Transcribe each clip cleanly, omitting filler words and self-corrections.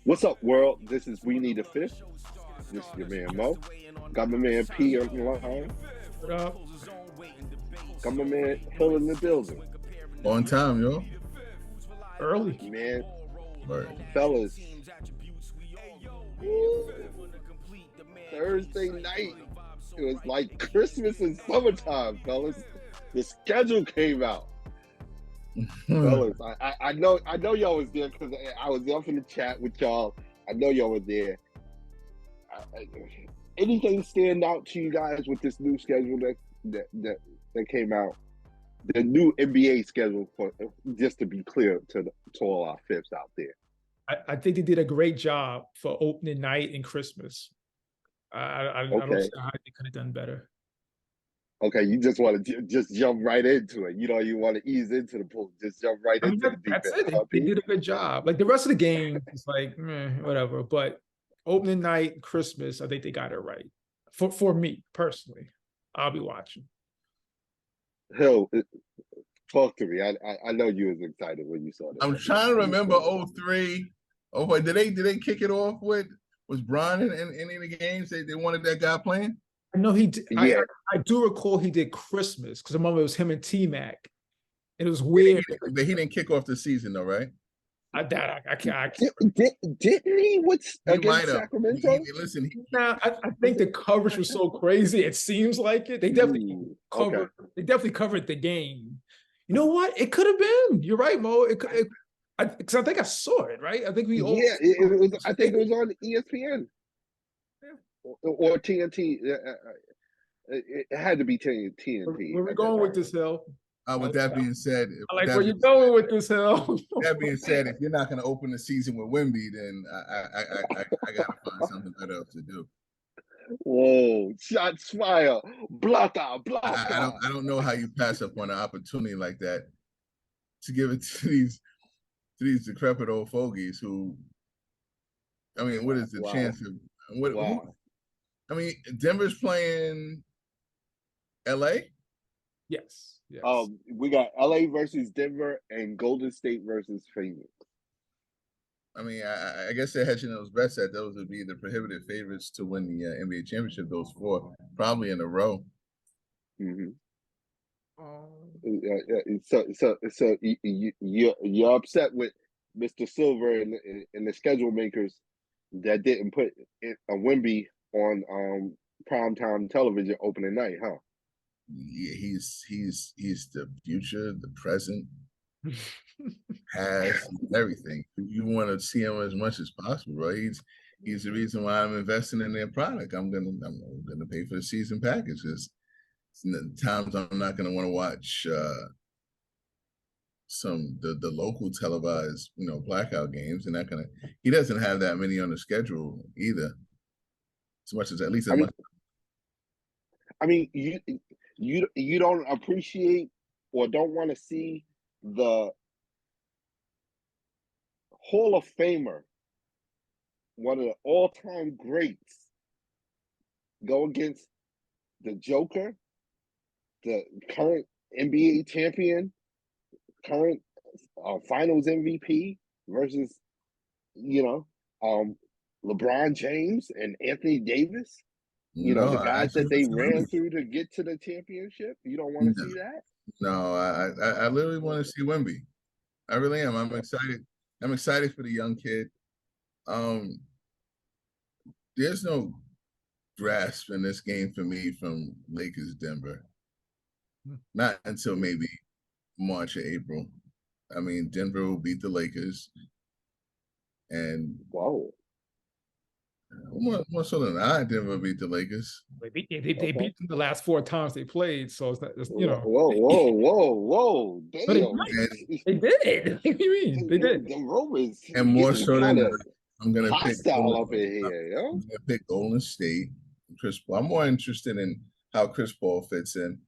What's up, world? This is We Need a Fifth. This is your man Mo. Got my man P on the line. What up? Got my man Hill in the building. On time, yo. Early. Man, Right. fellas. Thursday night. It was like Christmas and summertime, fellas. The schedule came out. Fellas, I know y'all was there because I was up in the chat with y'all. I know y'all were there. Anything stand out to you guys with this new schedule that came out? The new NBA schedule, for just to be clear to all our fifths out there. I think they did a great job for opening night and Christmas. I don't see how they could have done better. Okay, you just want to just jump right into it. You know, you want to ease into the pool. Just jump right into the deep That's end. it. They did a good job. Like the rest of the game, it's like whatever. But opening night, Christmas, I think they got it right. For me personally, I'll be watching. Hill, talk to me. I know you was excited when you saw that. I'm trying to remember 03. Oh, wait, did they kick it off with? Was Bron in any of the games they wanted that guy playing? I know he did. Yeah. I do recall he did Christmas because I remember it was him and T-Mac. And it was weird. He didn't kick off the season though, right? I can't. Didn't he? Against Sacramento? Listen, I think the coverage was so crazy. It seems like it. They definitely covered. Okay. They definitely covered the game. You know what? It could have been. You're right, Mo. Because I think I saw it. Right? I think we all. Yeah, it was. I think it was on ESPN. Or TNT. It had to be TNT. Where we going with this, Hill? With that being said, I like where you going with this, Hill. That being said, if you're not going to open the season with Wemby, then I got to find something better to do. Whoa! Shots fired! Block out! I don't know how you pass up on an opportunity like that to give it to these decrepit old fogies who. I mean, what is the chance of what? Wow. I mean, Denver's playing LA? Yes. We got LA versus Denver and Golden State versus Phoenix. I mean, I guess they're hedging those bets that those would be the prohibitive favorites to win the NBA championship. Those four, probably in a row. Mm-hmm. So you're upset with Mr. Silver and the schedule makers that didn't put a Wemby on primetime television opening night, huh? Yeah, he's the future, the present, past, everything. You want to see him as much as possible, right? He's the reason why I'm investing in their product. I'm gonna pay for the season package. There's times I'm not gonna want to watch the local televised, blackout games, and not gonna. He doesn't have that many on the schedule either. As much as at least. I mean, you don't appreciate or don't want to see the Hall of Famer, one of the all-time greats, go against the Joker, the current NBA champion, current Finals MVP versus, LeBron James and Anthony Davis. The guys that they ran through to get to the championship. You don't want to see that? No, I literally want to see Wemby. I really am. I'm excited. I'm excited for the young kid. There's no grasp in this game for me from Lakers Denver. Not until maybe March or April. I mean, Denver will beat the Lakers. And wow. More so than Denver beat the Lakers. They beat them the last 4 times they played, so it's Whoa! Damn. They did. What do you mean? They did. The Romans. And more so than I'm gonna pick up in here, yo. I'm gonna pick Golden State. Chris Paul. I'm more interested in how Chris Paul fits in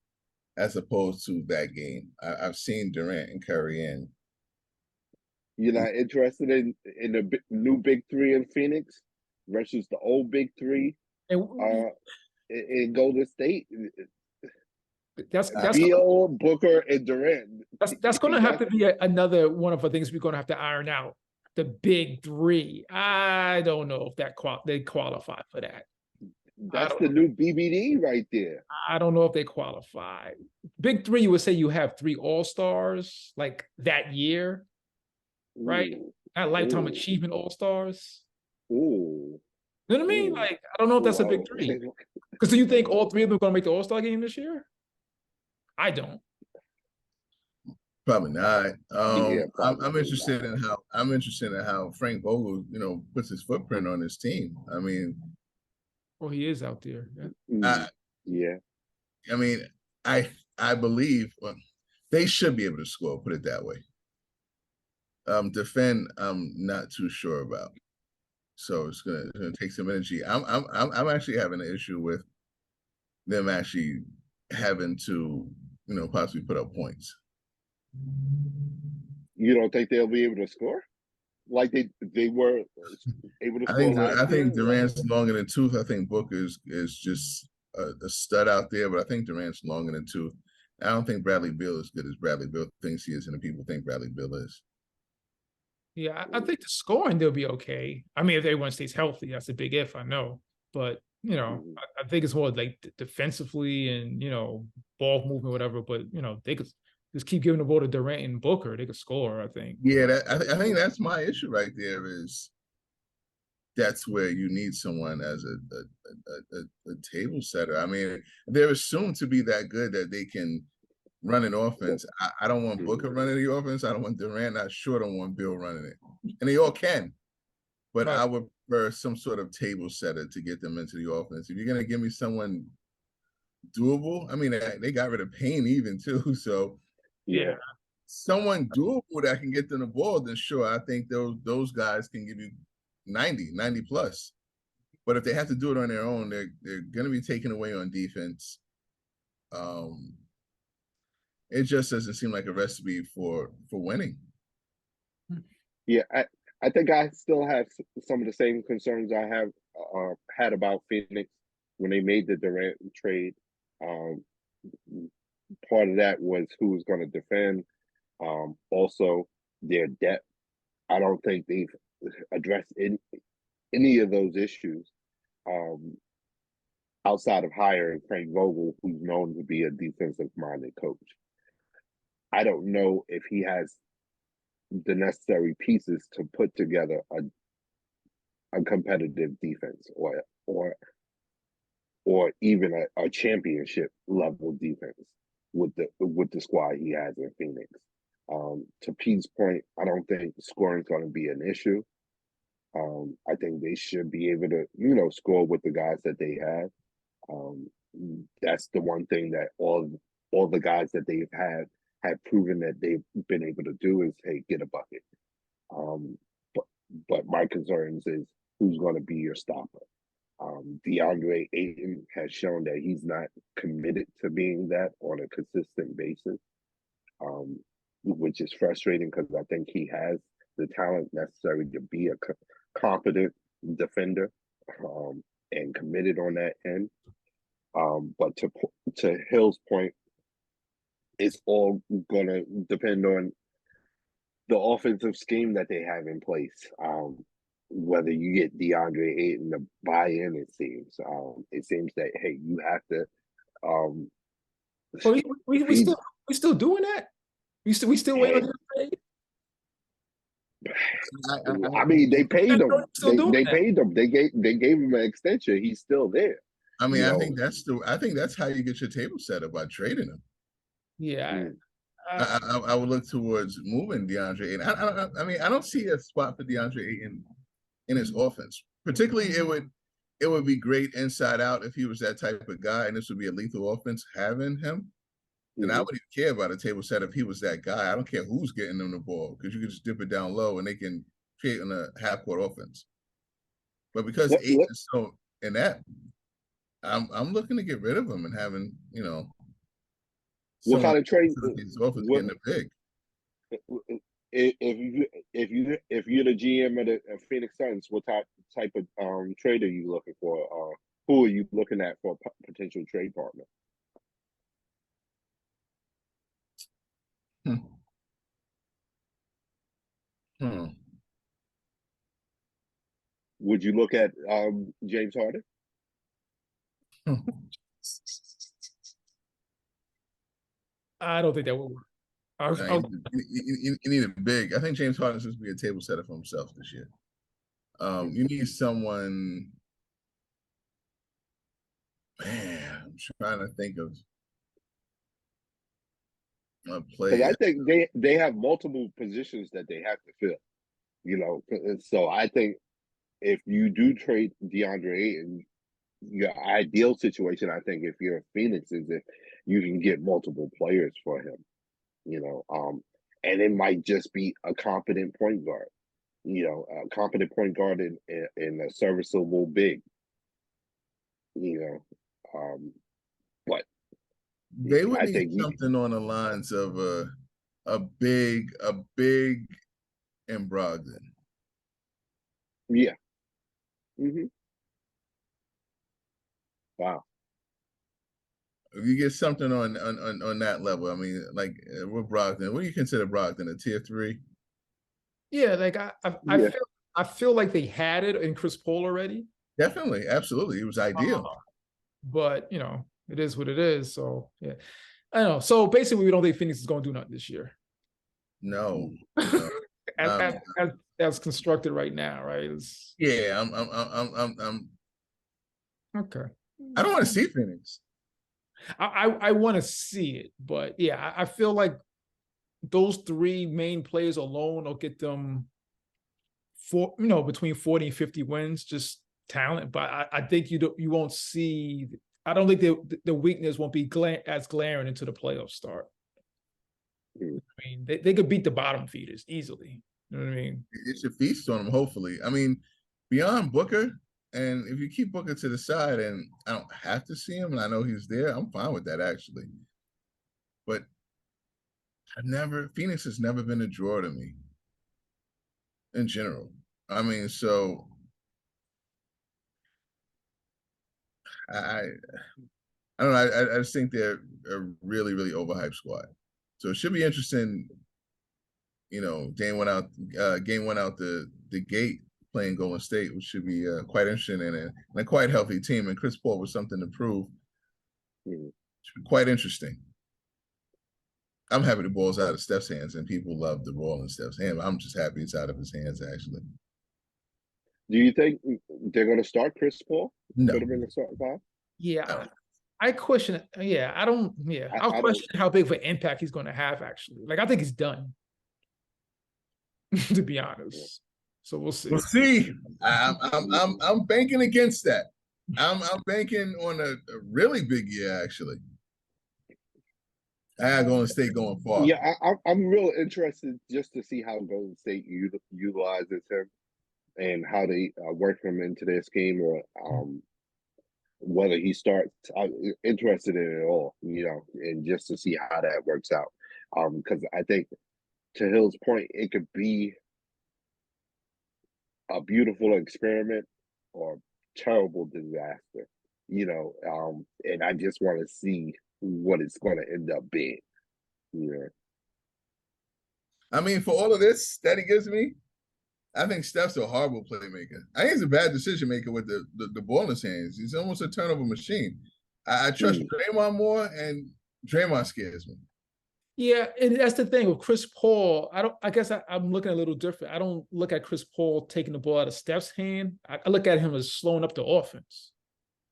as opposed to that game. I've seen Durant and Curry in. You're not interested in the new Big Three in Phoenix versus the old Big Three in Golden State? That's Beal, Booker, and Durant. That's going to have to be another one of the things we're going to have to iron out. the big three. I don't know if they qualify for that. That's the new BBD right there. I don't know if they qualify. Big three, you would say you have 3 all-stars like that year, right? Not lifetime achievement all-stars. Ooh. You know what I mean? Like, I don't know if that's a big three. Because do you think all 3 of them are going to make the all-star game this year? I don't. Probably not. I'm interested not. in how Frank Vogel, puts his footprint on his team. I mean, well, he is out there. Yeah. I mean, I believe they should be able to score. Put it that way. Defend, I'm not too sure about. So it's gonna take some energy. I'm actually having an issue with them actually having to, possibly put up points. You don't think they'll be able to score like they were able to score? I think Durant's longer than tooth. I think Booker is just a stud out there, but I think Durant's longer than tooth. I don't think Bradley Beal is as good as Bradley Beal thinks he is, and the people think Bradley Beal is. Yeah, I think the scoring they'll be okay. I mean, if everyone stays healthy, that's a big if, I know. But I think it's more like defensively and ball movement, whatever. But they could just keep giving the ball to Durant and Booker. They could score, I think. Yeah, I think that's my issue right there. Is that's where you need someone as a table setter. I mean, they're assumed to be that good that they can run an offense. I don't want Booker running the offense. I don't want Durant. I sure don't want Bill running it. And they all can. But I would prefer some sort of table setter to get them into the offense. If you're going to give me someone doable, I mean, they got rid of Payne even too. So yeah, someone doable that can get them the ball, then sure, I think those guys can give you 90 plus. But if they have to do it on their own, they're going to be taken away on defense. It just doesn't seem like a recipe for winning. Yeah, I think I still have some of the same concerns I have had about Phoenix when they made the Durant trade. Part of that was who was going to defend. Also, their depth. I don't think they've addressed any of those issues outside of hiring Frank Vogel, who's known to be a defensive-minded coach. I don't know if he has the necessary pieces to put together a competitive defense or even a championship level defense with the squad he has in Phoenix. To Pete's point, I don't think scoring is going to be an issue. I think they should be able to, score with the guys that they have. That's the one thing that all the guys that they've had have proven that they've been able to do is, hey, get a bucket. But my concerns is who's going to be your stopper. DeAndre Ayton has shown that he's not committed to being that on a consistent basis, which is frustrating because I think he has the talent necessary to be a competent defender and committed on that end. But to Hill's point, it's all going to depend on the offensive scheme that they have in place. Whether you get DeAndre Ayton to buy in, it seems that hey, you have to. We still doing that. We still waiting on him. I mean, they paid him. They paid him. They gave him an extension. He's still there. I mean, I think that's how you get your table set up, by trading him. Yeah. I would look towards moving DeAndre Ayton. I mean, I don't see a spot for DeAndre Ayton in his offense. Particularly, it would be great inside out if he was that type of guy, and this would be a lethal offense having him. And I wouldn't even care about a table set if he was that guy. I don't care who's getting them the ball because you can just dip it down low and they can create on a half-court offense. But because Ayton is so inept, I'm looking to get rid of him and having what kind of trade? His offense getting big. If you're the GM of the Phoenix Suns, what type of trade are you looking for? Who are you looking at for a potential trade partner? Would you look at James Harden? I don't think that would work. You need a big. I think James Harden's supposed to be a table setter for himself this year. You need someone. Man, I'm trying to think of a player. Because I think they have multiple positions that they have to fill. You know, so I think if you do trade DeAndre Ayton, your ideal situation, I think, if you're Phoenix, is if you can get multiple players for him. You know, and it might just be a competent point guard. You know, a competent point guard in a serviceable big. You know, but they would need something on the lines of a big in Brogdon. Yeah. Wow. If you get something on that level, I mean, like with Brogdon, what do you consider Brogdon, a tier 3? Yeah, like I feel like they had it in Chris Paul already. Definitely, absolutely, it was ideal. But you know, it is what it is. So yeah, I know. So basically, we don't think Phoenix is going to do nothing this year. No. as constructed right now, right? Yeah, I'm okay. I don't want to see Phoenix. I want to see it, but yeah, I feel like those 3 main players alone will get them between 40 and 50 wins, just talent. But I think you won't see. I don't think the weakness won't be as glaring into the playoff start. I mean, they could beat the bottom feeders easily. You know what I mean? It should feast on them, hopefully. I mean, beyond Booker, and if you keep Booker to the side and I don't have to see him and I know he's there, I'm fine with that, actually. But Phoenix has never been a draw to me in general. I mean, so I don't know. I just think they're a really, really overhyped squad. So it should be interesting, you know, game one out the gate playing Golden State, which should be quite interesting and a quite healthy team. And Chris Paul with something to prove. Should be quite interesting. I'm happy the ball's out of Steph's hands, and people love the ball in Steph's hand. I'm just happy it's out of his hands, actually. Do you think they're going to start Chris Paul? No. Could have been the starting 5? Yeah. No. I question it. Yeah, I don't. Yeah, I'll question how big of an impact he's going to have. Actually, like I think he's done. To be honest, so we'll see. We'll see. I'm banking against that. I'm banking on a really big year. Actually, I have Golden State going far. Yeah, I'm real interested just to see how Golden State utilizes him and how they work him into their scheme, or whether he starts. I'm interested in it all, you know, and just to see how that works out. Because I think, to Hill's point, it could be a beautiful experiment or terrible disaster, you know. And I just want to see what it's going to end up being. Yeah. I mean, for all of this that he gives me, I think Steph's a horrible playmaker. I think he's a bad decision maker with the ball in his hands. He's almost a turnover machine. I trust Draymond more, and Draymond scares me. Yeah, and that's the thing with Chris Paul. I guess I'm looking a little different. I don't look at Chris Paul taking the ball out of Steph's hand. I look at him as slowing up the offense.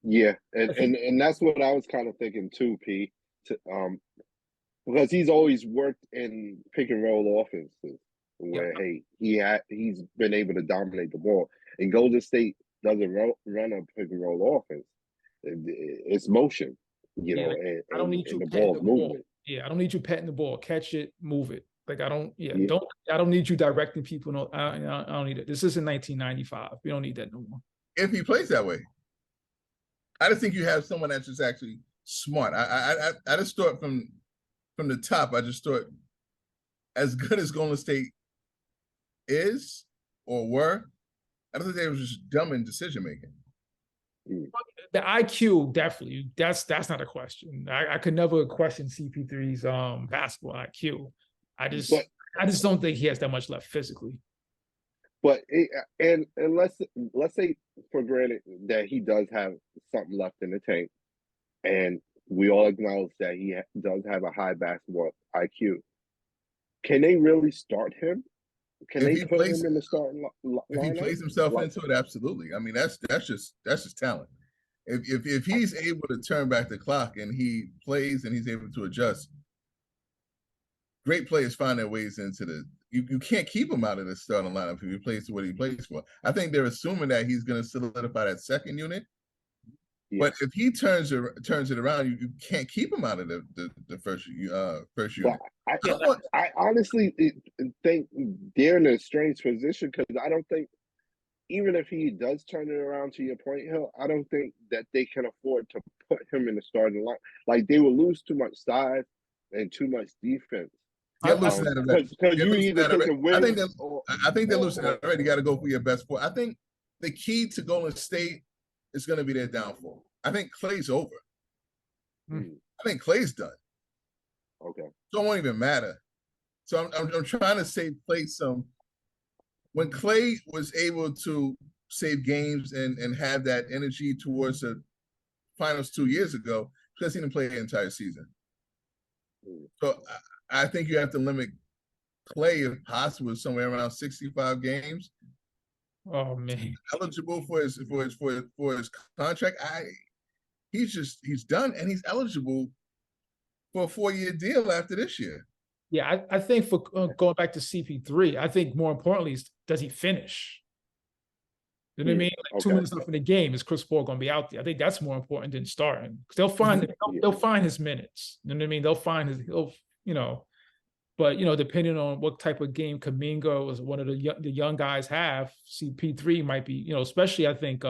Yeah, and that's what I was kind of thinking too, P. Because he's always worked in pick and roll offenses where he's been able to dominate the ball. And Golden State doesn't run a pick and roll offense. It's motion, you know, and I don't need you the ball's moving. Yeah, I don't need you petting the ball. Catch it, move it. Like I don't need you directing people. No, I don't need it. This isn't 1995. We don't need that no more. If he plays that way, I just think you have someone that's just actually smart. I just thought from the top, I just thought as good as Golden State is or were, I don't think they were just dumb in decision making. The IQ, definitely. That's not a question. I could never question CP3's basketball IQ. I just don't think he has that much left physically. But and let's say for granted that he does have something left in the tank, and we all acknowledge that he does have a high basketball IQ. Can they really start him? Can If they he put plays, him in the starting if he lineup? plays himself Like, into it, absolutely. I mean, that's just talent. If he's able to turn back the clock and he plays and he's able to adjust, great players find their ways into the. You can't keep him out of the starting lineup if he plays to what he plays for. I think they're assuming that he's going to solidify that second unit. yeah. But if he turns it around, you can't keep him out of the first unit. But I honestly think they're in a strange position because I don't think even if he does turn it around, to your point, Hill, I don't think that they can afford to put him in the starting line. Like they will lose too much size and too much defense. They're losing that already. Because you either taking wings I think they're losing that already. You got to go for your best four. I think the key to Golden State is going to be their downfall. I think Clay's over. I think Clay's done. Okay. So it won't even matter. So I'm trying to save Clay some. When Clay was able to save games and have that energy towards the finals 2 years ago, because he didn't play the entire season. So I think you have to limit Clay, if possible, somewhere around 65 games. Oh man, Eligible for his contract. He's done, and he's eligible for a 4-year deal after this year. Yeah, I think for going back to CP3, I think more importantly is does he finish? You know what I mean? Like 2 minutes left in the game, is Chris Paul going to be out there? I think that's more important than starting because they'll find his minutes. You know what I mean? They'll find his but depending on what type of game Kuminga was one of the young guys have, CP3 might be especially I think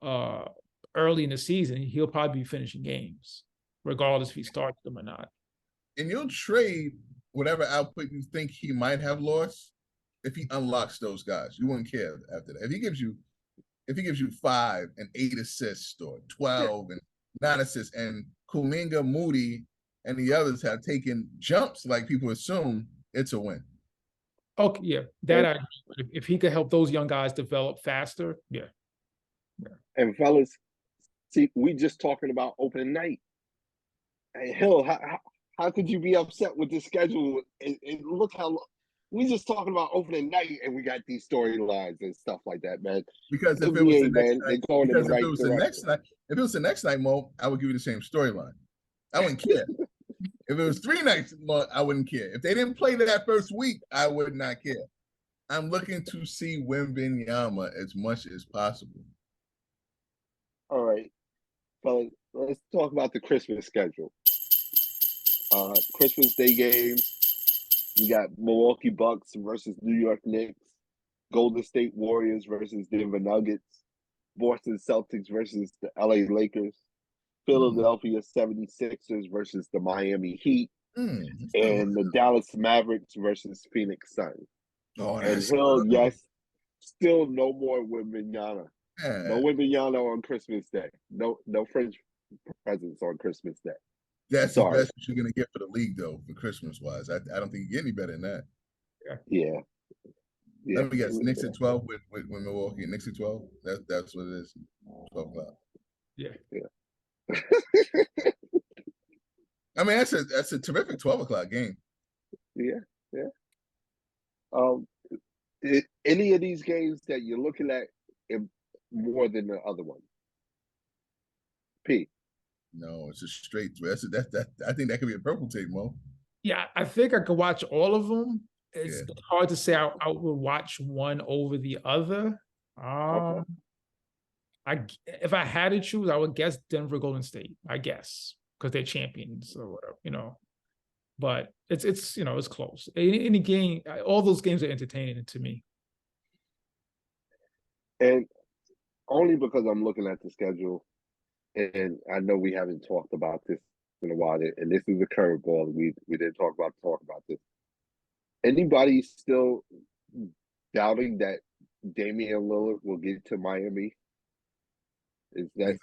early in the season he'll probably be finishing games regardless if he starts them or not. And you'll trade whatever output you think he might have lost if he unlocks those guys. You wouldn't care after that. If he gives you 5 and 8 assists or 12 and 9 assists, and Kuminga, Moody, and the others have taken jumps like people assume, it's a win. Okay, yeah, that I agree. If he could help those young guys develop faster, yeah. And fellas, see, we just talking about opening night. Hey, Hill, how could you be upset with the schedule? And look how we just talking about opening night, and we got these storylines and stuff like that, man. Because if it was the next night, Mo, I would give you the same storyline. I wouldn't care. If it was 3 nights, I wouldn't care. If they didn't play that first week, I would not care. I'm looking to see Wembanyama as much as possible. All right, fellas, let's talk about the Christmas schedule. Christmas Day games. You got Milwaukee Bucks versus New York Knicks, Golden State Warriors versus Denver Nuggets, Boston Celtics versus the LA Lakers, Philadelphia 76ers versus the Miami Heat, and the Dallas Mavericks versus Phoenix Suns. And Hill, yes, still no more Wembanyama. No Wembanyama on Christmas Day. No French presents on Christmas Day. That's the best you're going to get for the league, though, for Christmas-wise. I don't think you get any better than that. Yeah. Let me guess. Knicks at 12 with Milwaukee. Knicks at 12? That's what it is. 12 o'clock. Yeah. I mean, that's a terrific 12 o'clock game. Yeah. Any of these games that you're looking at more than the other one? P. No, it's a straight. I think that could be a purple tape, Mo. Yeah, I think I could watch all of them. It's hard to say I would watch one over the other. If I had to choose, I would guess Denver, Golden State. I guess because they're champions or whatever, But it's close. Any game, all those games are entertaining to me. And only because I'm looking at the schedule, and I know we haven't talked about this in a while, and this is a curveball. We didn't talk about this. Anybody still doubting that Damian Lillard will get to Miami? Is that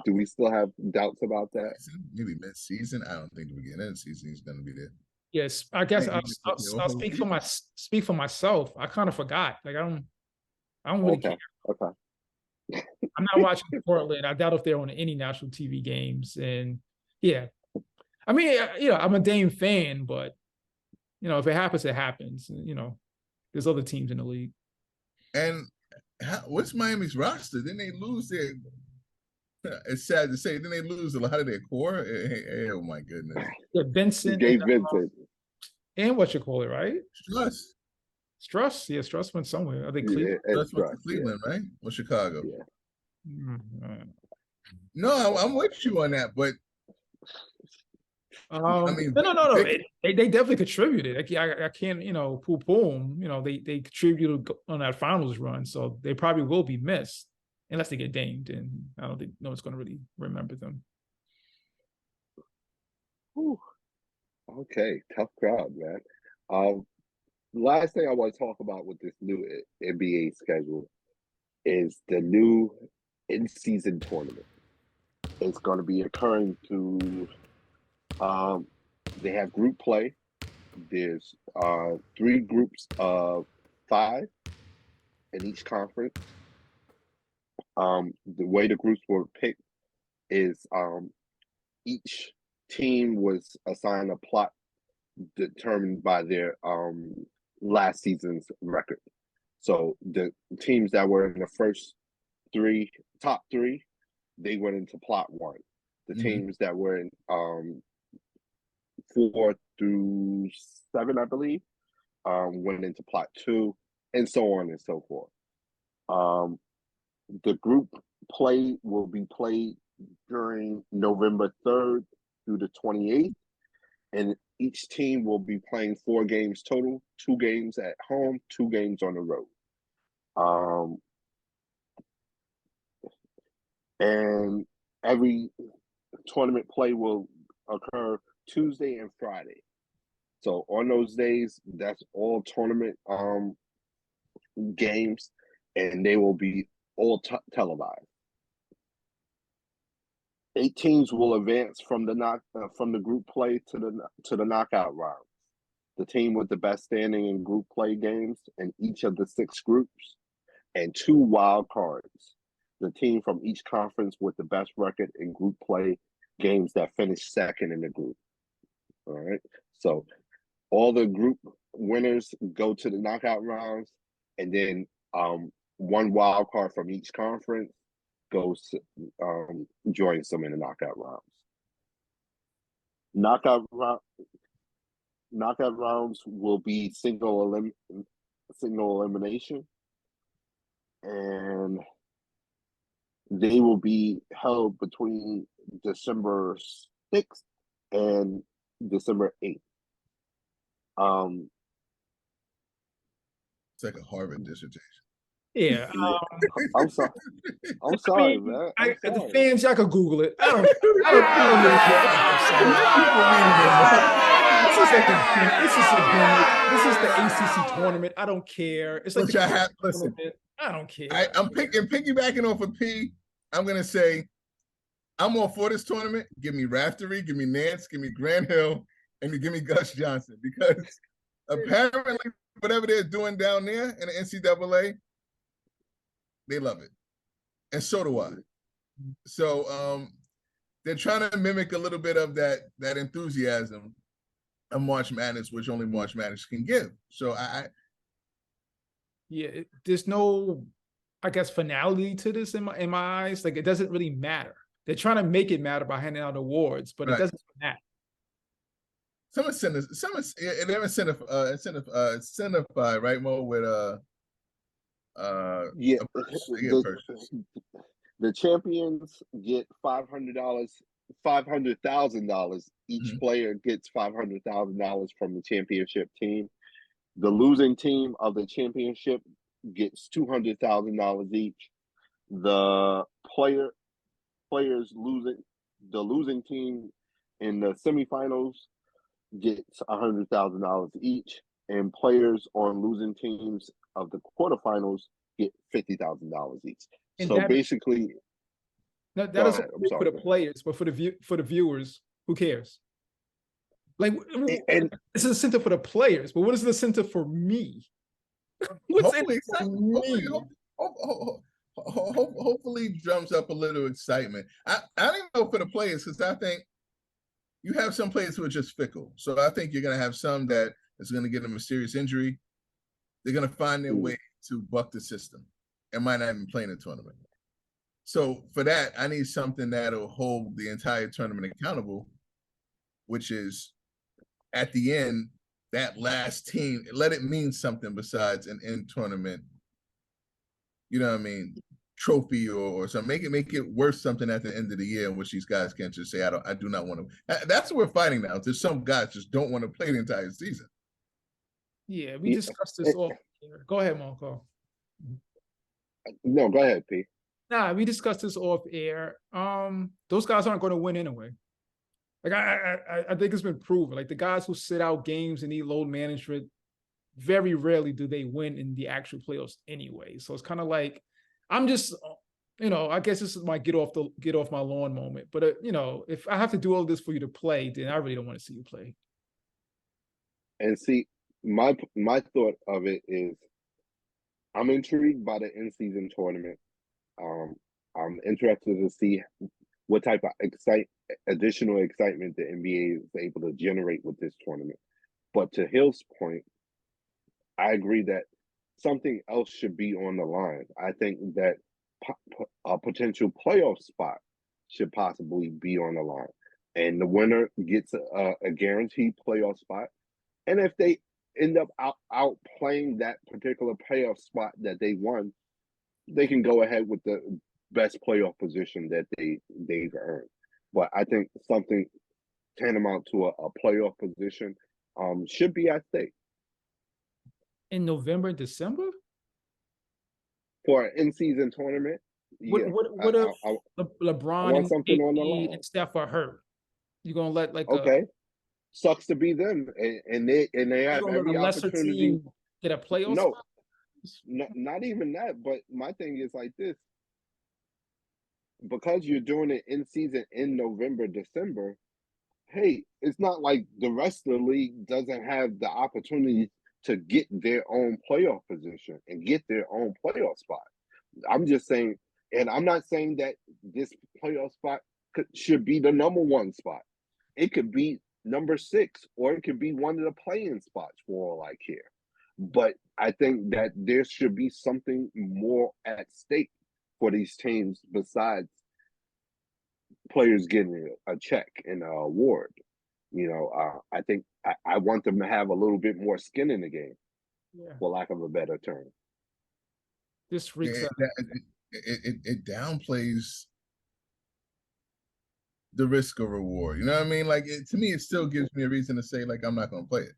do we still have doubts about that? Maybe mid-season. I don't think the beginning of the season he's going to be there. Yes, I guess Hey, I'll speak for myself. I kind of forgot. Like I don't really care. Okay. I'm not watching Portland. I doubt if they're on any national TV games. And yeah, I mean, I'm a Dame fan, but if it happens, it happens. There's other teams in the league. And what's Miami's roster? Didn't they lose their? It's sad to say, didn't they lose a lot of their core? Oh my goodness. Yeah, Vincent. Gabe Vincent. And what you call it, right? Struss. Yeah, Struss went somewhere. Are they Cleveland? Struss went to Cleveland, right? Or Chicago? Yeah. No, I'm with you on that, but I mean, no. They definitely contributed. I can't, poo-poo them. They contributed on that finals run, so they probably will be missed unless they get dinged, and I don't think no one's going to really remember them. Whew. Okay, tough crowd, man. Last thing I want to talk about with this new NBA schedule is the new in-season tournament. It's going to be occurring through. They have group play. There's 3 groups of 5 in each conference. The way the groups were picked is each team was assigned a plot determined by their last season's record. So the teams that were in the first top 3, they went into plot 1. The teams that were in 4 through 7, I believe, went into plot 2, and so on and so forth. The group play will be played during November 3rd through the 28th, and each team will be playing 4 games total, 2 games at home, 2 games on the road. And every tournament play will occur Tuesday and Friday. So on those days, that's all tournament games, and they will be all televised. 8 teams will advance from the group play to the knockout rounds. The team with the best standing in group play games in each of the 6 groups, and 2 wild cards. The team from each conference with the best record in group play games that finish second in the group. All right. So all the group winners go to the knockout rounds, and then 1 wild card from each conference goes joins them in the knockout rounds. Knockout rounds will be single elimination, and they will be held between December 6th and December 8th. It's like a Harvard dissertation. Yeah. I'm sorry. I'm sorry, man. The fans, y'all could Google it. I don't This is the ACC tournament. I don't care. It's like listen. I don't care. I'm piggybacking off of P. I'm gonna say I'm all for this tournament. Give me Raftery, give me Nance, give me Grant Hill, and give me Gus Johnson, because apparently whatever they're doing down there in the NCAA, they love it, and so do I. So they're trying to mimic a little bit of that enthusiasm of March Madness, which only March Madness can give. So there's no, I guess, finality to this in my eyes. Like, it doesn't really matter. They're trying to make it matter by handing out awards, but it doesn't matter. They're incentivized, right, Mo, with the champions get $500,000. Each player gets $500,000 from the championship team. The losing team of the championship gets $200,000 each. The losing team in the semifinals gets $100,000 each, and players on losing teams of the quarterfinals get $50,000 each. And so basically, that is for the players, but for the viewers, who cares? Like, And it's an incentive for the players, but what is the incentive for me? What's in it for me? Hopefully drums up a little excitement. I don't even know for the players, because I think you have some players who are just fickle. So I think you're going to have some that is going to get them a serious injury. They're going to find their way to buck the system and might not even play in the tournament. So for that, I need something that'll hold the entire tournament accountable, which is at the end, that last team, let it mean something besides an in-tournament, you know what I mean, trophy or something. Make it worth something at the end of the year in which these guys can't just say, I do not want to. That's what we're fighting now. There's some guys just don't want to play the entire season. Yeah, we discussed this off air. Go ahead, Marco. No, go ahead, P. Nah, we discussed this off air. Those guys aren't going to win anyway. Like I think it's been proven. Like the guys who sit out games and need load management, very rarely do they win in the actual playoffs anyway. So it's kind of like I'm just, I guess this is my get off my lawn moment. But if I have to do all this for you to play, then I really don't want to see you play. And see, my thought of it is, I'm intrigued by the in-season tournament. I'm interested to see what type of additional excitement the NBA is able to generate with this tournament. But to Hill's point, I agree that something else should be on the line. I think that a potential playoff spot should possibly be on the line. And the winner gets a guaranteed playoff spot. And if they end up outplaying that particular playoff spot that they won, they can go ahead with the best playoff position that they've earned. But I think something tantamount to a playoff position should be at stake. In November, December? For an in-season tournament? What if LeBron and Steph are hurt? You're going to let okay. Sucks to be them. And they have every opportunity. Get a playoff spot? No, not even that. But my thing is like this. Because you're doing it in season in November, December, hey, it's not like the rest of the league doesn't have the opportunity to get their own playoff position and get their own playoff spot. I'm just saying, and I'm not saying that this playoff spot should be the number one spot. It could be number 6, or it could be one of the play-in spots for all I care. But I think that there should be something more at stake for these teams besides players getting a check and an award. I think I want them to have a little bit more skin in the game, for lack of a better term. This freaks out. It downplays the risk of reward. You know what I mean? Like, to me, it still gives me a reason to say, like, I'm not going to play it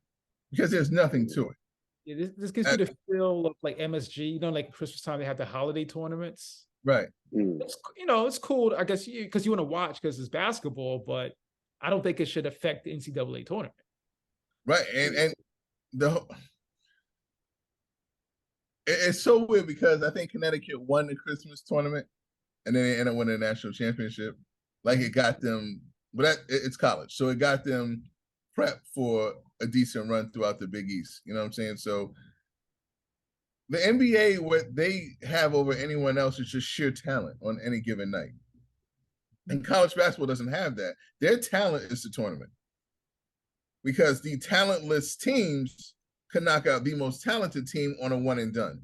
because there's nothing to it. Yeah, this gives me the feel of like MSG. Like Christmas time, they have the holiday tournaments. Right. It's cool, I guess, because you want to watch because it's basketball, but I don't think it should affect the NCAA tournament. Right. And it's so weird because I think Connecticut won the Christmas tournament and then they ended up winning the national championship. Like, it got them, but it's college. So it got them prepped for a decent run throughout the Big East. You know what I'm saying? So the NBA, what they have over anyone else is just sheer talent on any given night. And college basketball doesn't have that. Their talent is the tournament. Because the talentless teams can knock out the most talented team on a one and done.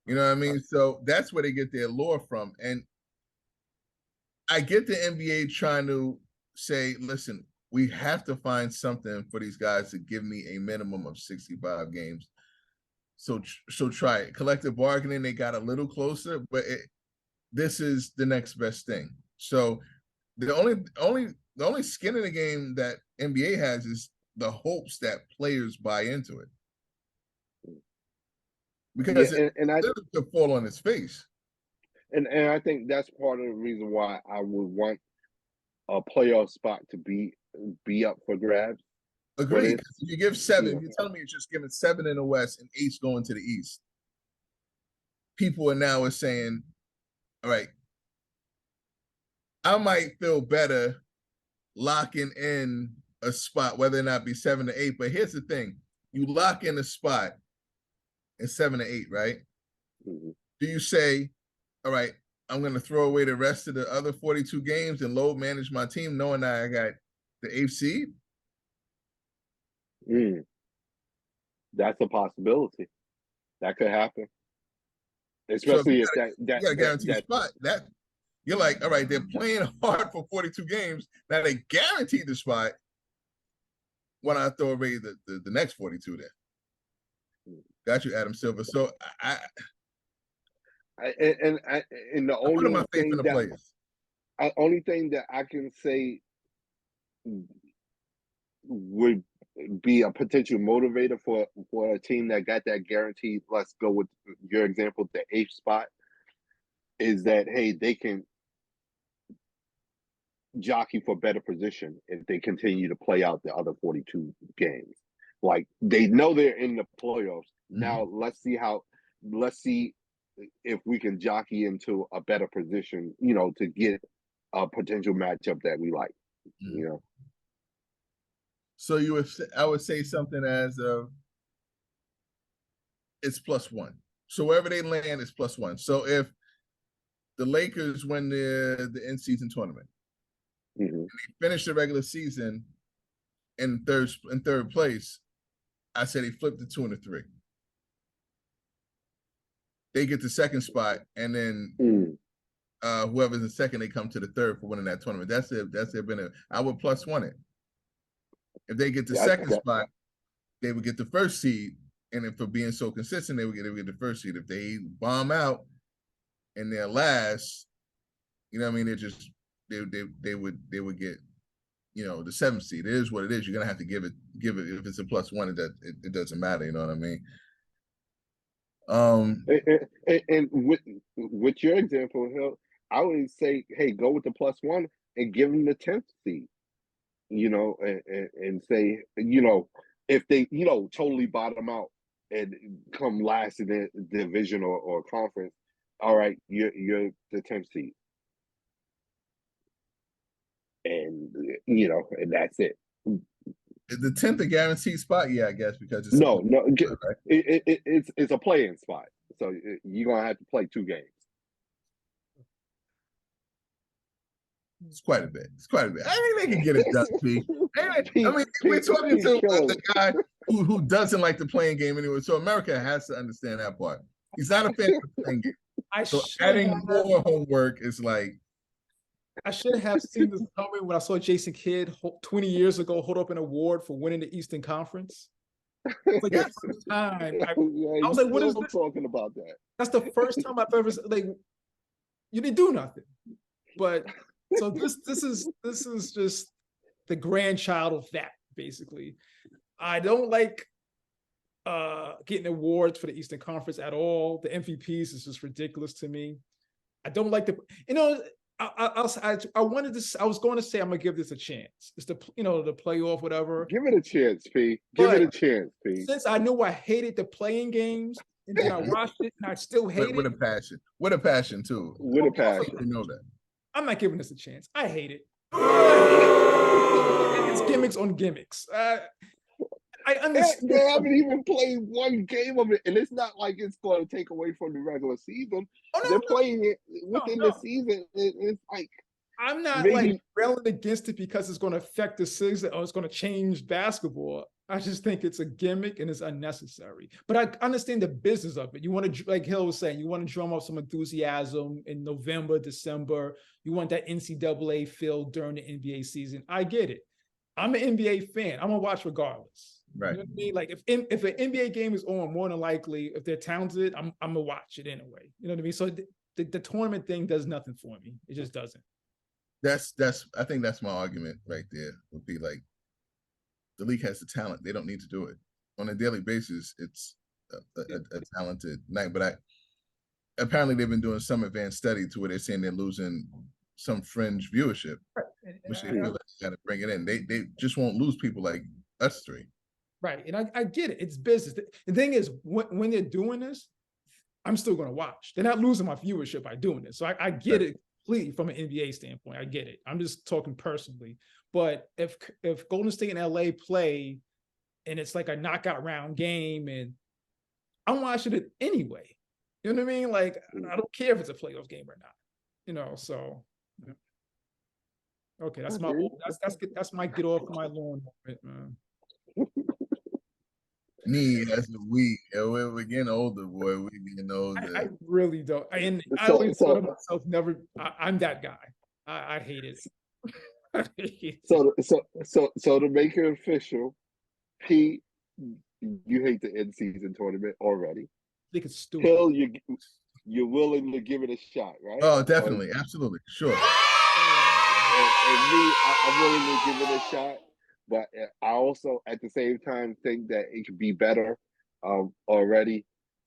You know what I mean? So that's where they get their lore from. And I get the NBA trying to say, listen, we have to find something for these guys to give me a minimum of 65 games. So try it. Collective bargaining, they got a little closer, but this is the next best thing. So the only skin in the game that NBA has is the hopes that players buy into it. Because it could fall on its face. And I think that's part of the reason why I would want a playoff spot to be up for grabs. Agreed. If you give 7, if you're telling me you're just giving 7 in the West and 8 going to the East, people are now saying, all right, I might feel better locking in a spot, whether or not be 7 to 8. But here's the thing: you lock in a spot in 7 to 8, right? Mm-hmm. Do you say, all right, I'm going to throw away the rest of the other 42 games and load manage my team, knowing that I got the 8th seed? That's a possibility. That could happen. Especially if you got a guaranteed spot. That you're like, all right, they're playing hard for 42 games. Now they guaranteed the spot. Why not throw away the next 42 then? Got you, Adam Silver. So and the only thing only thing that I can say would be a potential motivator for a team that got that guaranteed, let's go with your example, the 8th spot, is that, hey, they can jockey for better position if they continue to play out the other 42 games. Like, they know they're in the playoffs. Now let's see if we can jockey into a better position, to get a potential matchup that we like, So I would say something as it's +1. So wherever they land is +1. So if the Lakers win the in-season tournament, and they finish the regular season in third place, I say they flip the 2 and the 3. They get the 2nd spot, and then whoever's in 2nd, they come to the 3rd for winning that tournament. That's their benefit. I would +1 it. If they get the 2nd spot, they would get the 1st seed, and if for being so consistent, they would get the 1st seed. If they bomb out and they're last, you know what I mean? They would get, the 7th seed. It is what it is. You're gonna have to give it. If it's a +1, it doesn't matter. You know what I mean? And with your example, Hill, I would say, hey, go with the +1 and give them the 10th seed. And say, if they, totally bottom out and come last in the division or conference, all right, you're the 10th seed. And, and that's it. Is the 10th a guaranteed spot? Yeah, I guess, because it's no, right? It's a play-in spot. So you're going to have to play 2 games. It's quite a bit. I think they can get it done, P. We're talking to the guy who doesn't like the playing game anyway. So America has to understand that part. He's not a fan of the playing game. So adding more homework is like. I should have seen this coming when I saw Jason Kidd 20 years ago hold up an award for winning the Eastern Conference. Like, that's the first time. I was like, what is this? Talking about that? That's the first time I've ever, you didn't do nothing. But so this is just the grandchild of that, basically. I don't like getting awards for the Eastern Conference at all. The MVPs is just ridiculous to me. I don't like I was going to say I'm gonna give this a chance. It's the playoff, whatever. Give it a chance, P. Give it a chance, P. Since I knew I hated the playing games, and then I watched it, and I still hate it. With a passion. With a passion too. With a passion. You know that. I'm not giving this a chance. I hate it. It's gimmicks on gimmicks. I understand. They haven't even played 1 game of it, and it's not like it's going to take away from the regular season. They're playing it within the season. It's like, I'm not railing against it because it's going to affect the season or it's going to change basketball. I just think it's a gimmick and it's unnecessary. But I understand the business of it. You want to, like Hill was saying, you want to drum up some enthusiasm in November, December. You want that NCAA feel during the NBA season. I get it. I'm an NBA fan. I'm going to watch regardless. Right. You know what I mean? Like if an NBA game is on, more than likely, if they're talented, I'm gonna watch it anyway. You know what I mean? So the tournament thing does nothing for me. It just doesn't. I think that's my argument right there. Would be like, the league has the talent. They don't need to do it on a daily basis. It's a talented night, but apparently they've been doing some advanced study to where they're saying they're losing some fringe viewership, which they feel like they got to bring it in. They just won't lose people like us 3. Right. And I get it. It's business. The thing is, when they're doing this, I'm still going to watch. They're not losing my viewership by doing this. So I get it completely from an NBA standpoint. I get it. I'm just talking personally. But if Golden State and LA play and it's like a knockout round game, and I'm watching it anyway. You know what I mean? Like, I don't care if it's a playoff game or not. You know, so yeah. Okay, that's my that's my get off my lawn moment, man. Me as a we, we're getting older, boy. We getting older. I really don't. And I always thought of myself never. I'm that guy. I hate it. So to make it official, Pete, you hate the end season tournament already. I think it's stupid. Hill, you're willing to give it a shot, right? Oh, definitely, absolutely, sure. And me, I'm willing to give it a shot, but I also at the same time think that it could be better already.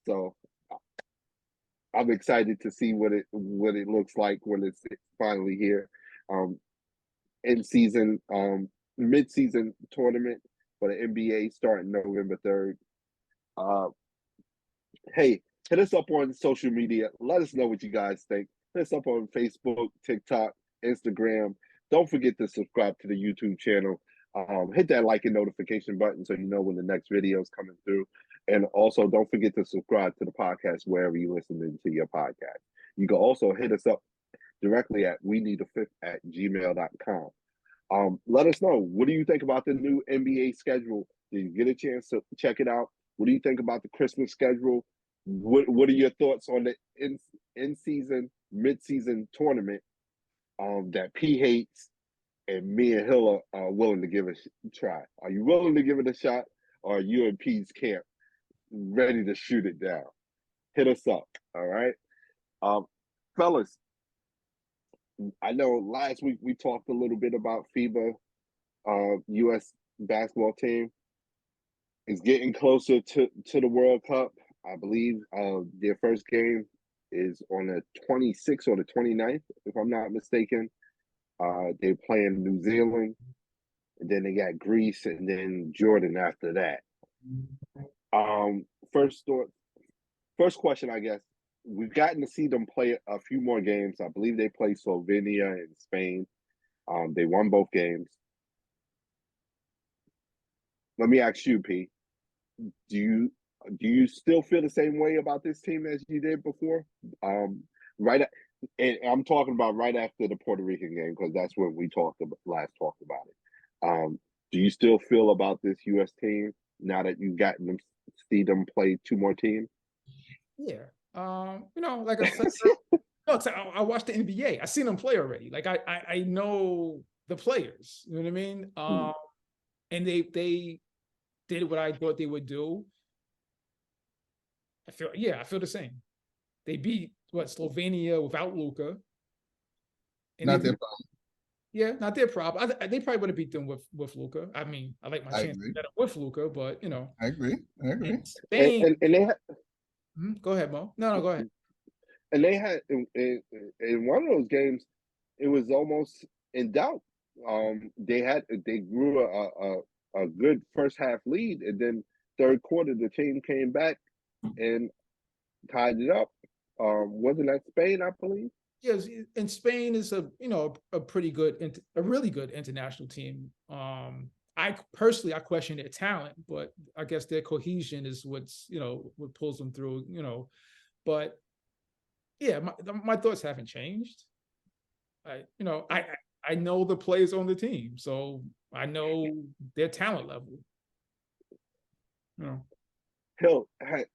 So I'm excited to see what it looks like when it's finally here. In season, mid-season tournament for the NBA starting November 3rd. Hey, hit us up on social media. Let us know what you guys think. Hit us up on Facebook, TikTok, Instagram. Don't forget to subscribe to the YouTube channel. Hit that like and notification button so you know when the next video is coming through. And also, don't forget to subscribe to the podcast wherever you listen to your podcast. You can also hit us up directly at weneedafifth@gmail.com. Let us know, what do you think about the new NBA schedule? Did you get a chance to check it out? What do you think about the Christmas schedule? What are your thoughts on the in-season, mid-season tournament that P hates and me and Hill are willing to give a try? Are you willing to give it a shot, or are you in P's camp ready to shoot it down? Hit us up, all right? Fellas, I know last week we talked a little bit about FIBA. U.S. basketball team is getting closer to the World Cup. I believe their first game is on the 26th or the 29th, if I'm not mistaken. They're playing New Zealand, and then they got Greece, and then Jordan after that. First question, I guess. We've gotten to see them play a few more games. I believe they played Slovenia and Spain. They won both games. Let me ask you, P. Do you still feel the same way about this team as you did before? And I'm talking about right after the Puerto Rican game, because that's when we last talked about it. Do you still feel about this U.S. team now that you've gotten them see them play two more teams? Yeah. Like I said, I watched the NBA. I seen them play already. Like I know the players. You know what I mean? And they did what I thought they would do. I feel the same. They beat Slovenia without Luka. Not their problem. Yeah, not their problem. They probably would have beat them with Luka. I mean, I like my chances better with Luka, but I agree. Spain, and they had, go ahead, Mo. No, go ahead. And they had in one of those games, it was almost in doubt. They grew a good first half lead, and then third quarter the team came back and tied it up. Wasn't that Spain, I believe? Yes, and Spain is a pretty good, a really good international team. I personally question their talent, but I guess their cohesion is what's what pulls them through. But yeah, my thoughts haven't changed. I know the players on the team, so I know their talent level. Hill,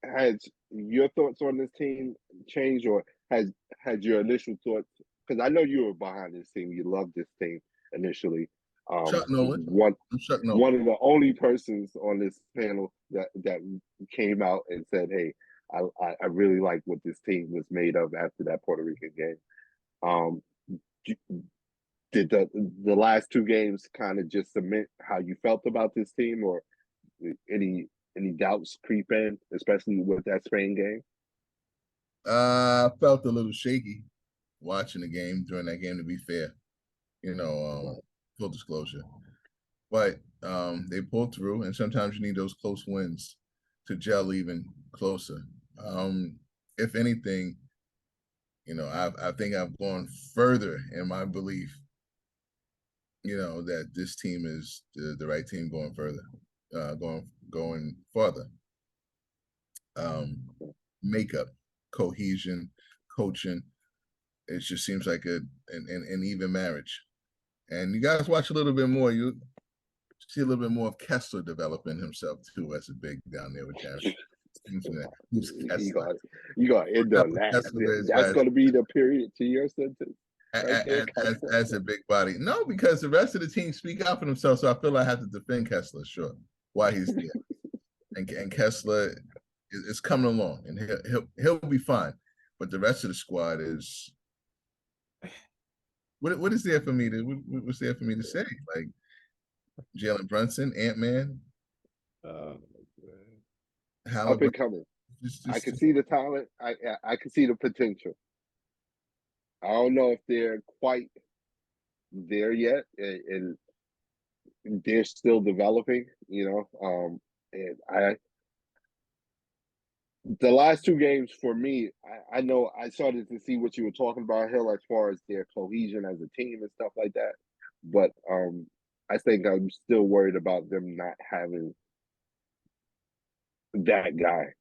has your thoughts on this team changed, or has your initial thoughts? Because I know you were behind this team, you loved this team initially. Chuck Nolan. One of the only persons on this panel that came out and said, "Hey, I really like what this team was made of after that Puerto Rican game." Did the last two games kind of just cement how you felt about this team, or any doubts creep in, especially with that Spain game? I felt a little shaky watching the game during that game, to be fair. Full disclosure. But they pulled through, and sometimes you need those close wins to gel even closer. If anything, I think I've gone further in my belief, that this team is the right team going further, going farther. Makeup, cohesion, coaching. It just seems like an even marriage. And you guys watch a little bit more. You see a little bit more of Kessler developing himself too as a big down there with Darren. Who's Kessler? You got to end on that. That's going to be the period to your sentence. Right as a big body. No, because the rest of the team speak out for themselves. So I feel I have to defend Kessler, sure, why he's there. and Kessler is coming along, and he'll be fine. But the rest of the squad is what is there for me to what's there for me to say? Like Jalen Brunson, Ant-Man, up and coming. I can see the talent. I can see the potential. I don't know if they're quite there yet, and they're still developing. And the last two games for me, I know I started to see what you were talking about, Hill, as far as their cohesion as a team and stuff like that. But I think I'm still worried about them not having that guy,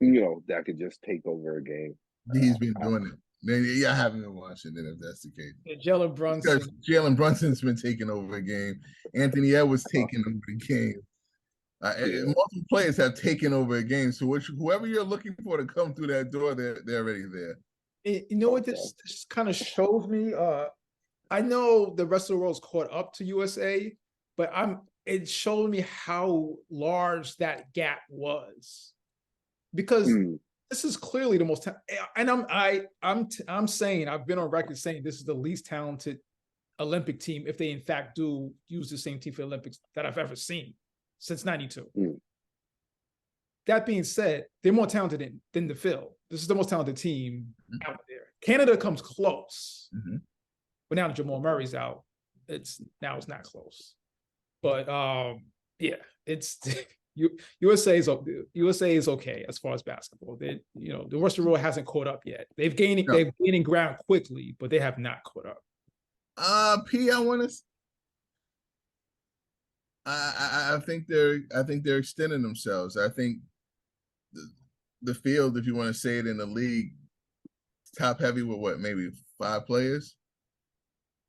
that could just take over a game. He's been doing it. Yeah, I haven't been watching it if that's the case. Yeah, Jalen Brunson. Because Jalen Brunson's been taking over a game. Anthony Edwards taking over the game. Multiple players have taken over a game. So whoever you're looking for to come through that door, they're already there. You know what this kind of shows me? I know the rest of the world's caught up to USA, but it showed me how large that gap was. Because this is clearly the most, and I'm saying, I've been on record saying this is the least talented Olympic team, if they in fact do use the same team for the Olympics, that I've ever seen since '92. That being said, they're more talented than the Phil. This is the most talented team out there. Canada comes close, but now that Jamal Murray's out, it's not close. But yeah, it's USA is okay as far as basketball. The rest of the world hasn't caught up yet. They've gaining ground quickly, but they have not caught up. P, I think they're extending themselves. I think the field, if you want to say it in the league, top heavy with maybe 5 players.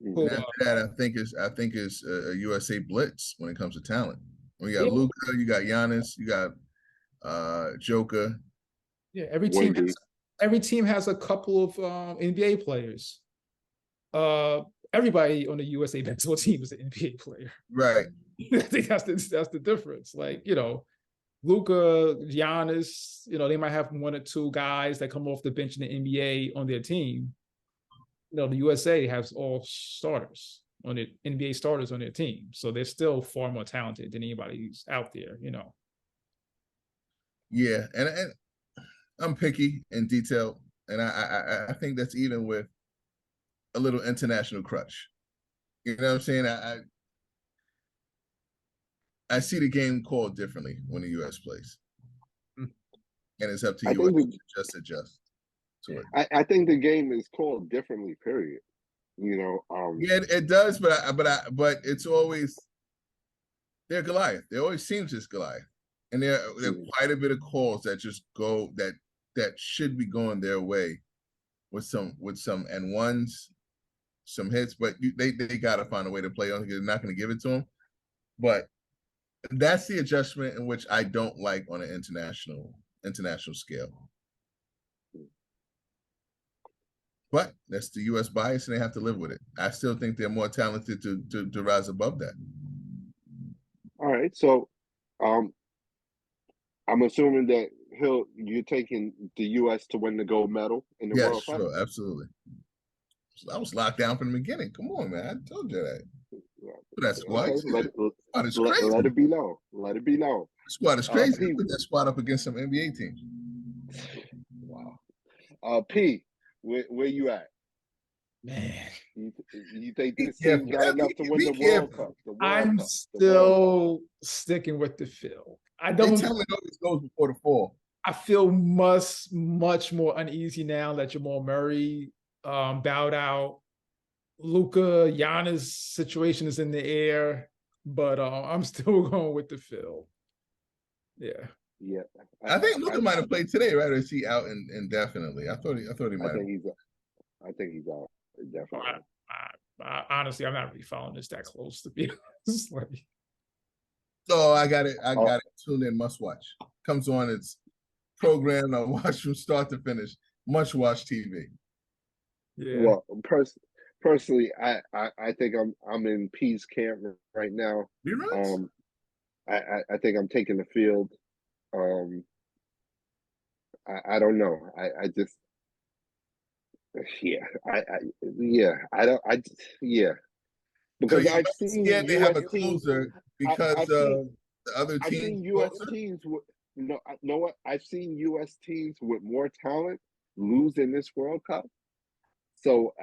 And after that, I think is a USA blitz when it comes to talent. We got Luka, you got Giannis, you got Joker. Yeah, every team has a couple of NBA players. Everybody on the USA basketball team is an NBA player. Right. I think that's the difference. Like, Luka, Giannis, they might have 1 or 2 guys that come off the bench in the NBA on their team. The USA has all starters on it, NBA starters on their team. So they're still far more talented than anybody who's out there, Yeah, and I'm picky and detailed, and I think that's even with a little international crutch. You know what I'm saying? I see the game called differently when the US plays. And it's up to you to just adjust to it. I think the game is called differently, period. Yeah, it does, but it's always they're Goliath. They always seem just Goliath. And there are quite a bit of calls that just go that should be going their way with some and ones, some hits, but they got to find a way to play on. They're not going to give it to them. But that's the adjustment in which I don't like on an international scale. But that's the U.S. bias, and they have to live with it. I still think they're more talented to rise above that. All right, so I'm assuming that you're taking the U.S. to win the gold medal in the World Cup? Yeah, sure, absolutely. I was locked down from the beginning. Come on, man. I told you that. That squad is crazy. Let it be known. Let it be known. The squad is crazy. Put that squad up against some NBA teams. Wow. P, where you at? Man. You think this team got enough to win the World Cup? I'm still sticking with the Phil. They tell me it always goes before the fall. I feel much more uneasy now that Jamal Murray bowed out. Luka, Giannis situation is in the air, but I'm still going with the Phil. Yeah. Yeah. I think Luka might have played today, right? Or is he out indefinitely? I thought he might. I think he's out definitely. I honestly, I'm not really following this that close to be honest. Oh, I got it. I got it. Tune in, must watch. Comes on. It's programmed. I watch from start to finish. Must watch TV. Yeah. Well, personally, I think I'm in P's camp right now. Reruns? I think I'm taking the field. I don't know. I just because so I've seen they have a closer because the other teams. I've seen U.S. teams with know what? I've seen U.S. teams with more talent lose in this World Cup. So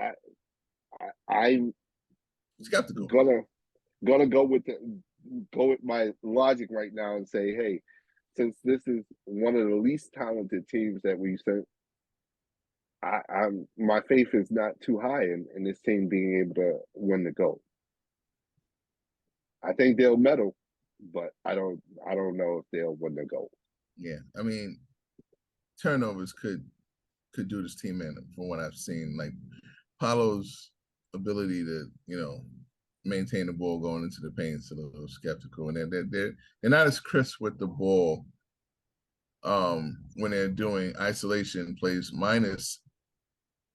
I'm skeptical. Gonna go with my logic right now and say, hey, since this is one of the least talented teams that we've sent, my faith is not too high in this team being able to win the gold. I think they'll medal, but I don't know if they'll win the gold. Yeah, I mean, turnovers could do this team in from what I've seen. Like Paolo's ability to maintain the ball going into the paint is a little skeptical, and they're not as crisp with the ball when they're doing isolation plays minus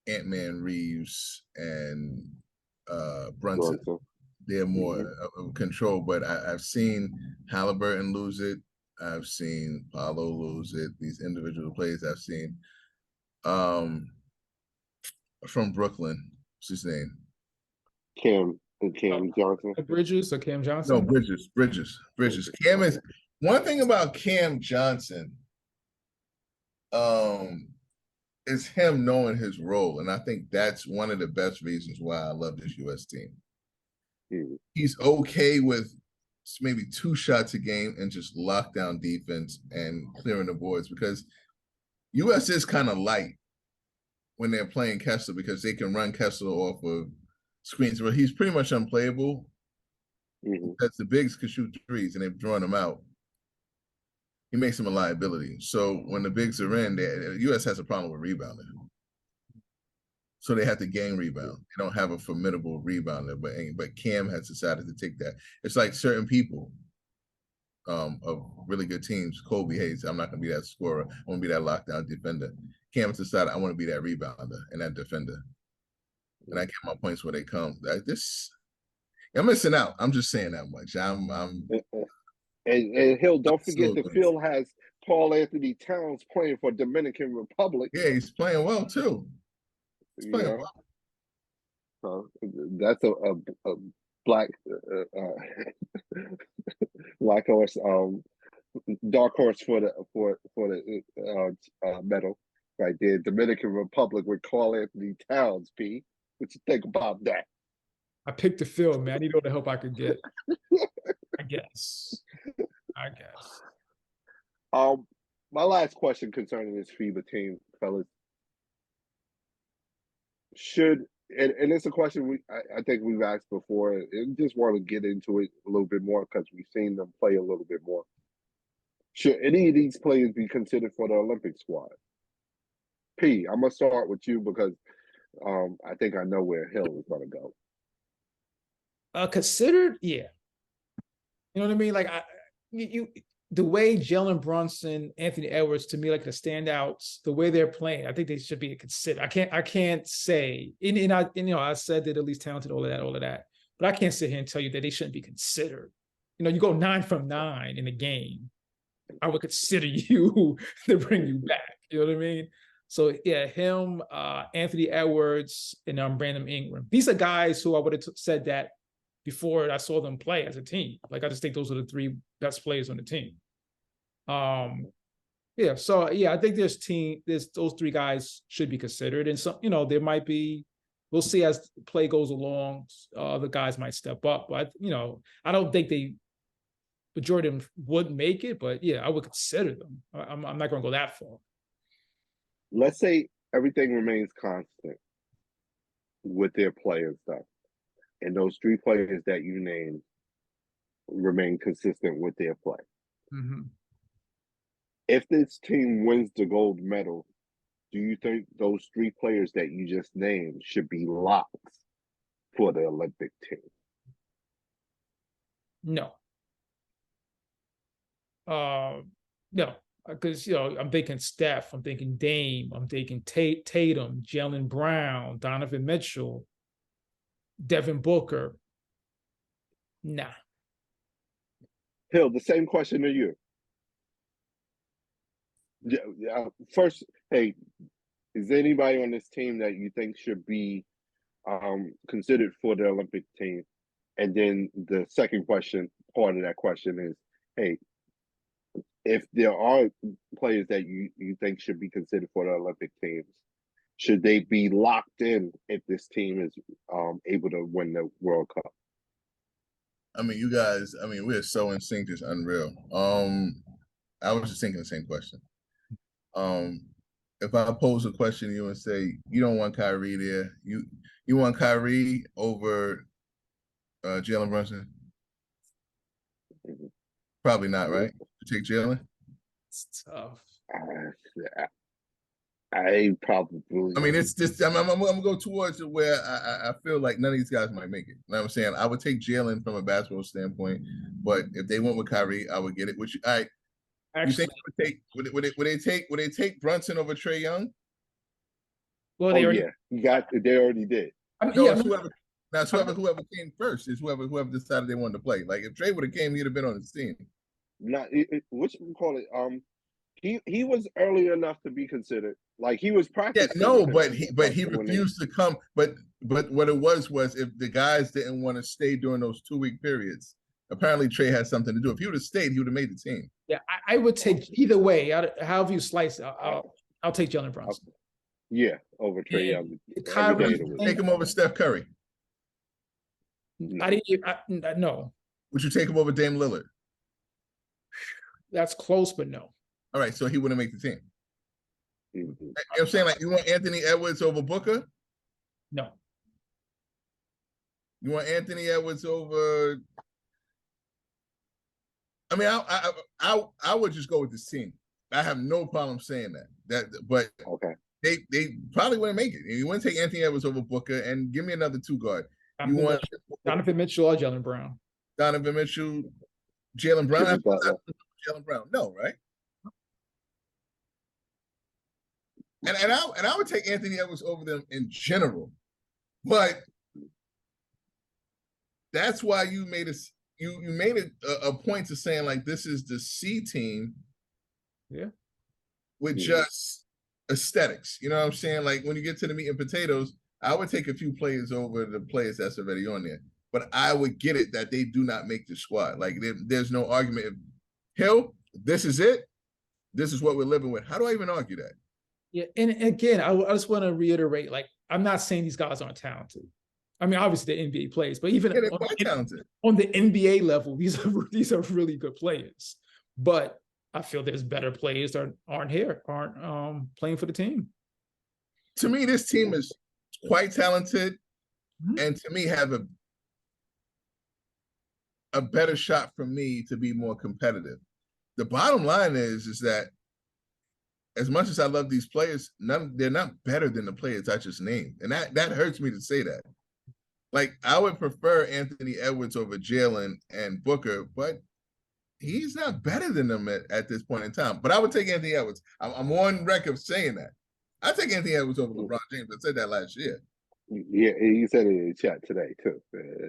Ant-Man, Reeves, and Brunson. They're more of control, but I've seen Halliburton lose it. I've seen Paolo lose it. These individual plays I've seen from Brooklyn. What's his name? Cam Johnson. Bridges or Cam Johnson? No, Bridges. Cam is one thing about Cam Johnson. Is him knowing his role, and I think that's one of the best reasons why I love this U.S. team. He's okay with maybe 2 shots a game and just lockdown defense and clearing the boards, because U.S. is kind of light when they're playing Kessler because they can run Kessler off of screens, but he's pretty much unplayable because the bigs can shoot threes and they've drawn him out. He makes him a liability. So when the bigs are in, the U.S. has a problem with rebounding. So they have to gang rebound. They don't have a formidable rebounder, but Cam has decided to take that. It's like certain people of really good teams. Kobe Hayes, I'm not going to be that scorer. I want to be that lockdown defender. Cam has decided I want to be that rebounder and that defender. And I get my points where they come. I'm missing out. I'm just saying that much. And Hill, don't forget that Phil has Paul Anthony Towns playing for Dominican Republic. Yeah, he's playing well too. He's playing well. So that's a black horse, dark horse for the medal right there. Dominican Republic with Carl Anthony Towns. P, what you think about that? I picked the field, man. I need all the help I could get. I guess. My last question concerning this FIBA team, fellas. And it's a question I think we've asked before, and just want to get into it a little bit more because we've seen them play a little bit more. Should any of these players be considered for the Olympic squad? P, I'm gonna start with you because I think I know where Hill is gonna go. Considered, yeah. You know what I mean? Like the way Jalen Brunson, Anthony Edwards, to me, like the standouts, the way they're playing, I think they should be considered. I can't say, I said they're the least talented, all of that, but I can't sit here and tell you that they shouldn't be considered. You go 9 from 9 in a game, I would consider you to bring you back. You know what I mean? So yeah, him, Anthony Edwards, and Brandon Ingram. These are guys who I would have said that before I saw them play as a team. Like, I just think those are the 3 best players on the team. Yeah, so yeah, I think those 3 guys should be considered. And some, there might be, we'll see as play goes along, the guys might step up. But I don't think majority of them would make it, but yeah, I would consider them. I'm not going to go that far. Let's say everything remains constant with their players, though, and those 3 players that you named remain consistent with their play. Mm-hmm. If this team wins the gold medal, do you think those 3 players that you just named should be locked for the Olympic team? No. No, because I'm thinking Steph, I'm thinking Dame, I'm thinking Tatum, Jaylen Brown, Donovan Mitchell, Devin Booker. Nah. Hill, the same question to you. Yeah, first, hey, is there anybody on this team that you think should be considered for the Olympic team? And then the second question, part of that question is, hey, if there are players that you think should be considered for the Olympic teams, should they be locked in if this team is able to win the World Cup? I mean, you guys, I mean, we're so in sync, it's unreal. I was just thinking the same question. If I pose a question to you and say, you don't want Kyrie there, you want Kyrie over Jalen Brunson? Probably not, right? You take Jalen? It's tough. I probably. I mean, it's just I'm gonna go towards it where I feel like none of these guys might make it. You know what I'm saying? I would take Jalen from a basketball standpoint, but if they went with Kyrie, I would get it. Which you think would they take Brunson over Trae Young? Well, they already did. Whoever came first is whoever decided they wanted to play. Like if Trae would have came, he'd have been on his team. What you call it? He was early enough to be considered. Like he was practicing. Yeah, no, but he refused to come. But what it was if the guys didn't want to stay during those 2-week periods, apparently Trae had something to do. If he would have stayed, he would have made the team. Yeah, I would take either way. However you slice it, I'll take Jalen Brunson. Yeah, over Trae Young. Take him over Steph Curry. No. Would you take him over Dame Lillard? That's close, but no. All right, so he wouldn't make the team. Mm-hmm. You know what I'm saying? Like, you want Anthony Edwards over Booker? No. You want Anthony Edwards over? I mean, I would just go with this team. I have no problem saying that. But okay, they probably wouldn't make it. You want to take Anthony Edwards over Booker and give me another 2 guard. You want Donovan Mitchell or Jaylen Brown? Donovan Mitchell, Jaylen Brown. Jaylen Brown, no, right? And I would take Anthony Edwards over them in general, but that's why you made a point to saying like this is the C team, with just aesthetics. You know what I'm saying? Like when you get to the meat and potatoes, I would take a few players over the players that's already on there, but I would get it that they do not make the squad. Like there's no argument. Hill, this is it. This is what we're living with. How do I even argue that? Yeah, and again, I just want to reiterate, like, I'm not saying these guys aren't talented. I mean, obviously the NBA players, but even on the NBA level, these are really good players. But I feel there's better players that aren't playing for the team. To me, this team is quite talented, and to me have a better shot for me to be more competitive. The bottom line is that as much as I love these players, they're not better than the players I just named. And that hurts me to say that. Like, I would prefer Anthony Edwards over Jalen and Booker, but he's not better than them at this point in time. But I would take Anthony Edwards. I'm on record saying that. I take Anthony Edwards over LeBron James. I said that last year. Yeah, he said it in the chat today, too.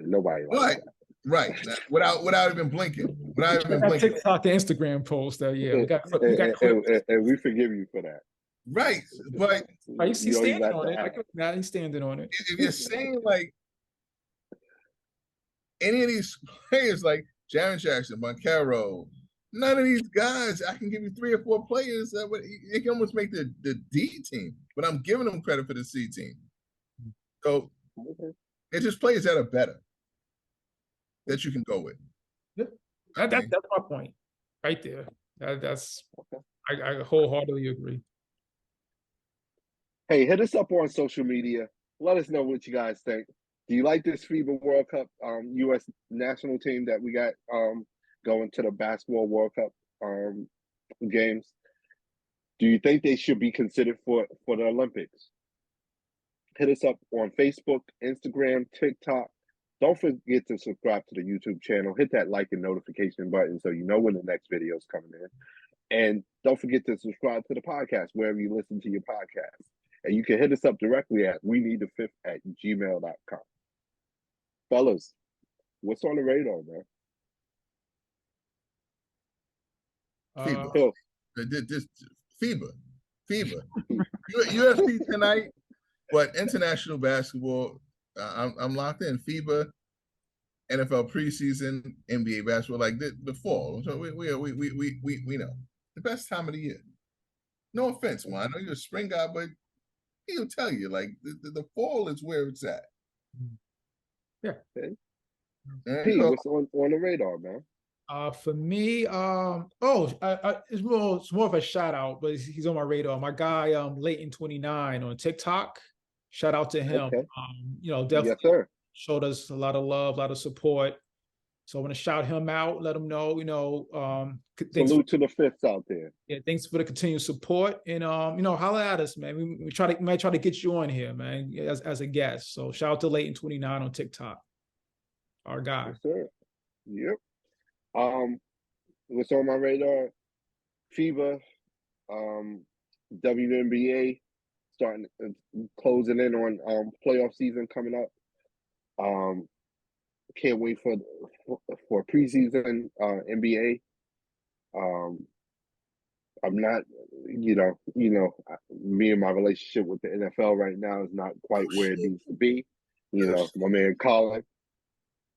Nobody likes that. Right. Without even blinking. TikTok and Instagram post, though. Yeah, we got and we forgive you for that. Right. But he's standing on it. Now he's standing on it. If you're saying like any of these players like Jaren Jackson, Banchero, none of these guys, I can give you 3 or 4 players that they can almost make the D team, but I'm giving them credit for the C team. So it's just players that are better that you can go with. That's my point, right there. That's I wholeheartedly agree. Hey, hit us up on social media. Let us know what you guys think. Do you like this FIBA World Cup U.S. national team that we got going to the basketball World Cup games? Do you think they should be considered for the Olympics? Hit us up on Facebook, Instagram, TikTok. Don't forget to subscribe to the YouTube channel. Hit that like and notification button so you know when the next video is coming in. And don't forget to subscribe to the podcast wherever you listen to your podcast. And you can hit us up directly at WeNeedTheFifth@gmail.com. Fellas, what's on the radar, man? FIBA. UFC tonight, but international basketball. I'm locked in. FIBA, NFL preseason, NBA basketball, like the fall. So we know the best time of the year. No offense, man. I know you're a spring guy, but he'll tell you like the fall is where it's at. Yeah. Okay. Pete, what's on the radar, man? For me, it's more of a shout out, but he's on my radar. My guy, Leighton 29 on TikTok. Shout out to him. Okay. Definitely showed us a lot of love, a lot of support. So I want to shout him out, let him know, salute to the fifths out there. Yeah, thanks for the continued support. And holler at us, man. We might try to get you on here, man, as a guest. So shout out to Leighton 29 on TikTok. Our guy. Yes, sir. Yep. What's on my radar? FIBA, WNBA starting closing in on playoff season coming up. Can't wait for preseason NBA. I'm not, me and my relationship with the NFL right now is not quite where it needs to be. My man Colin,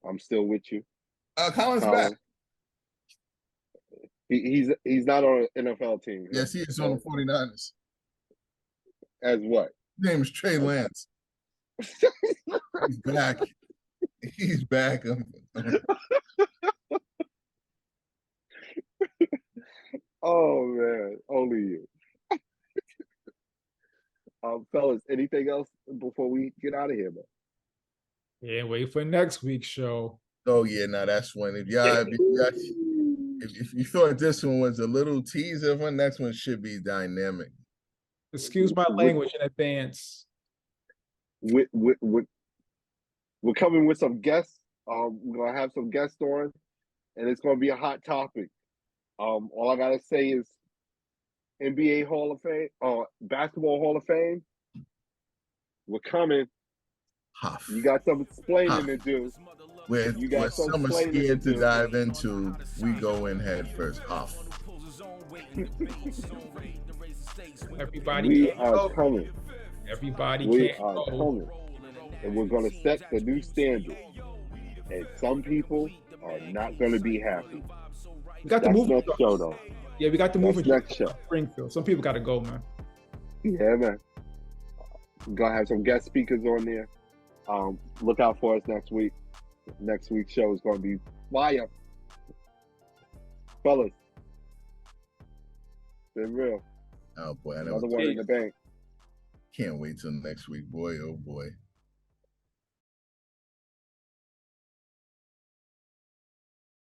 I'm still with you. Colin's back. He's not on an NFL team. Yes, he is on the 49ers. As what? His name is Trey Lance. He's back. He's back. Oh man, only you. Fellas, anything else before we get out of here, man? Yeah, wait for next week's show. Oh yeah, now that's one. If you thought this one was a little teaser, one next one should be dynamic. Excuse my language in advance. We're coming with some guests. We're gonna have some guests on, and it's gonna be a hot topic. All I gotta say is NBA Hall of Fame, Basketball Hall of Fame. We're coming. Huff. You got some explaining to do. Where some are scared to dive into, we go in head first. Huff. Everybody, we are coming. Everybody, we are coming, and we're gonna set the new standard. And some people are not gonna be happy. We got the movie next show though. Yeah, we got the movie next show. Springfield. Some people got to go, man. Yeah, man. We're gonna have some guest speakers on there. Look out for us next week. Next week's show is gonna be fire, fellas. Been real. Oh boy, another one in the bank. Can't wait till next week, boy. Oh boy.